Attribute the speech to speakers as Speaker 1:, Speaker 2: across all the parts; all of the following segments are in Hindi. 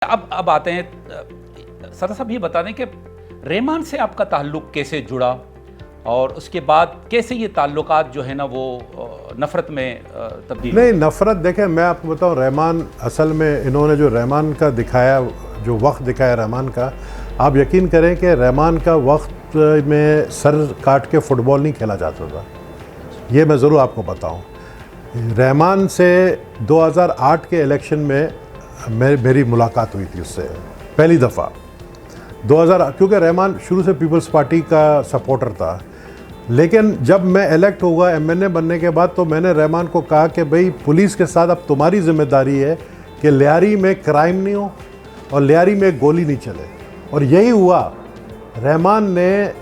Speaker 1: अब आते हैं सर साहब, ये बता दें कि रहमान से आपका ताल्लुक़ कैसे जुड़ा और उसके बाद कैसे ये ताल्लुकात जो है ना वो नफ़रत में तब्दील?
Speaker 2: नहीं, नफ़रत देखें, मैं आपको बताऊं, रहमान असल में इन्होंने जो रहमान का दिखाया, जो वक्त दिखाया रहमान का, आप यकीन करें कि रहमान का वक्त में सर काट के फ़ुटबॉल नहीं खेला जाता था। ये मैं ज़रूर आपको बताऊं। रहमान से 2008 के इलेक्शन में मेरी मुलाकात हुई थी उससे पहली दफ़ा 2000, क्योंकि रहमान शुरू से पीपल्स पार्टी का सपोर्टर था। लेकिन जब मैं इलेक्ट हुआ एमएनए बनने के बाद, तो मैंने रहमान को कहा कि भाई पुलिस के साथ अब तुम्हारी जिम्मेदारी है कि लियारी में क्राइम नहीं हो और लियारी में गोली नहीं चले। और यही हुआ। रहमान ने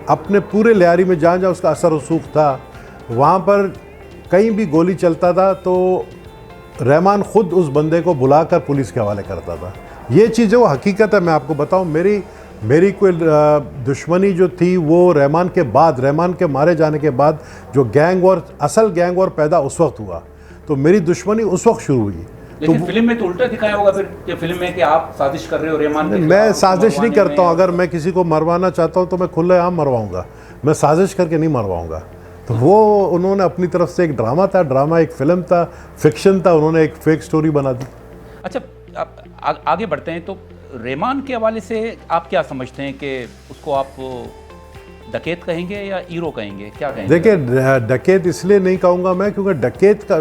Speaker 2: अपने पूरे लियारी में जहाँ जहाँ उसका असर रसूख था, वहाँ पर कहीं भी गोली चलता था तो रहमान ख़ुद उस बंदे को बुलाकर पुलिस के हवाले करता था। ये चीज़ वो हकीकत है। मैं आपको बताऊं, मेरी कोई दुश्मनी जो थी वो रहमान के बाद, रहमान के मारे जाने के बाद जो गैंग वॉर, असल गैंग वॉर पैदा उस वक्त हुआ, तो मेरी दुश्मनी उस वक्त शुरू हुई।
Speaker 1: लेकिन तो फिल्म में तो उल्टा दिखाया होगा फिर, कि फिल्म में कि आप साजिश कर रहे हो रहमान के।
Speaker 2: मैं साजिश नहीं करता हूँ। अगर मैं किसी को मरवाना चाहता हूँ तो मैं खुलेआम मरवाऊँगा, मैं साजिश करके नहीं मरवाऊँगा। तो वो उन्होंने अपनी तरफ से, एक ड्रामा था, ड्रामा एक फ़िल्म था, फिक्शन था, उन्होंने एक फेक स्टोरी बना दी।
Speaker 1: अच्छा, आप आगे बढ़ते हैं तो रहमान के हवाले से आप क्या समझते हैं कि उसको आप डकैत कहेंगे या हीरो कहेंगे, क्या कहेंगे?
Speaker 2: देखिए, डकैत इसलिए नहीं कहूँगा मैं, क्योंकि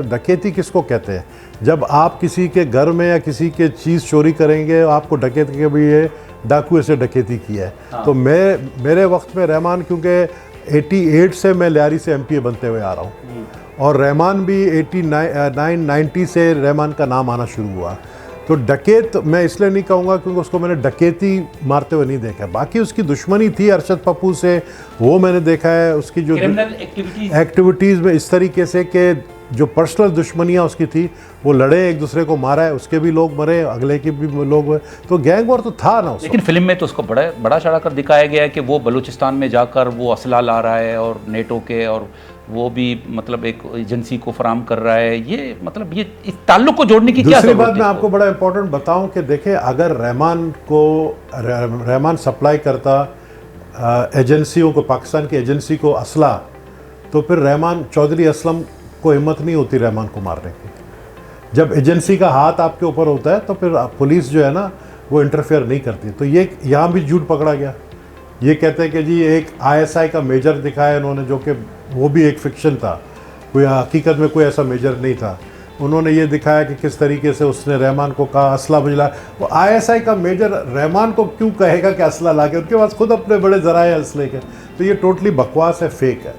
Speaker 2: डकैती किसको कहते हैं? जब आप किसी के घर में या किसी के चीज़ चोरी करेंगे, आपको डकैत के भी ये डाकू ऐसे डकैती की है। हाँ। तो मेरे वक्त में रहमान, क्योंकि 88 से मैं लियारी से एमपीए बनते हुए आ रहा हूँ, और रहमान भी 89-90 से रहमान का नाम आना शुरू हुआ। तो डकैत मैं इसलिए नहीं कहूँगा क्योंकि उसको मैंने डकैती मारते हुए नहीं देखा। बाकी उसकी दुश्मनी थी अरशद पप्पू से, वो मैंने देखा है। उसकी जो एक्टिविटीज़ में इस तरीके से कि जो पर्सनल दुश्मनियाँ उसकी थी, वो लड़े, एक दूसरे को मारा है, उसके भी लोग मरे, अगले के भी लोग मरे, तो गैंग वॉर तो था ना।
Speaker 1: लेकिन फिल्म में तो उसको बड़ा चढ़ाकर दिखाया गया है कि वो बलूचिस्तान में जाकर वो असला ला रहा है और नेटो के, और वो भी मतलब एक एजेंसी को फराम कर रहा है। ये मतलब ये इस ताल्लुक को जोड़ने की क्या
Speaker 2: दूसरी बात मैं आपको बड़ा इंपॉर्टेंट बताऊं कि देखें, अगर रहमान सप्लाई करता एजेंसियों को, पाकिस्तान की एजेंसी को असला, तो फिर रहमान, चौधरी असलम को हिम्मत नहीं होती रहमान को मारने की। जब एजेंसी का हाथ आपके ऊपर होता है तो फिर पुलिस जो है ना वो इंटरफेयर नहीं करती। तो ये यहाँ भी झूठ पकड़ा गया। ये कहते हैं कि जी एक आईएसआई का मेजर दिखाया उन्होंने, जो कि वो भी एक फिक्शन था, कोई हकीकत में कोई ऐसा मेजर नहीं था। उन्होंने ये दिखाया कि किस तरीके से उसने रहमान को कहा असला भिजला। वो आईएसआई का मेजर रहमान को क्यों कहेगा कि असला ला के? उनके पास खुद अपने बड़े ज़राए असले के। तो ये टोटली बकवास है, फेक है।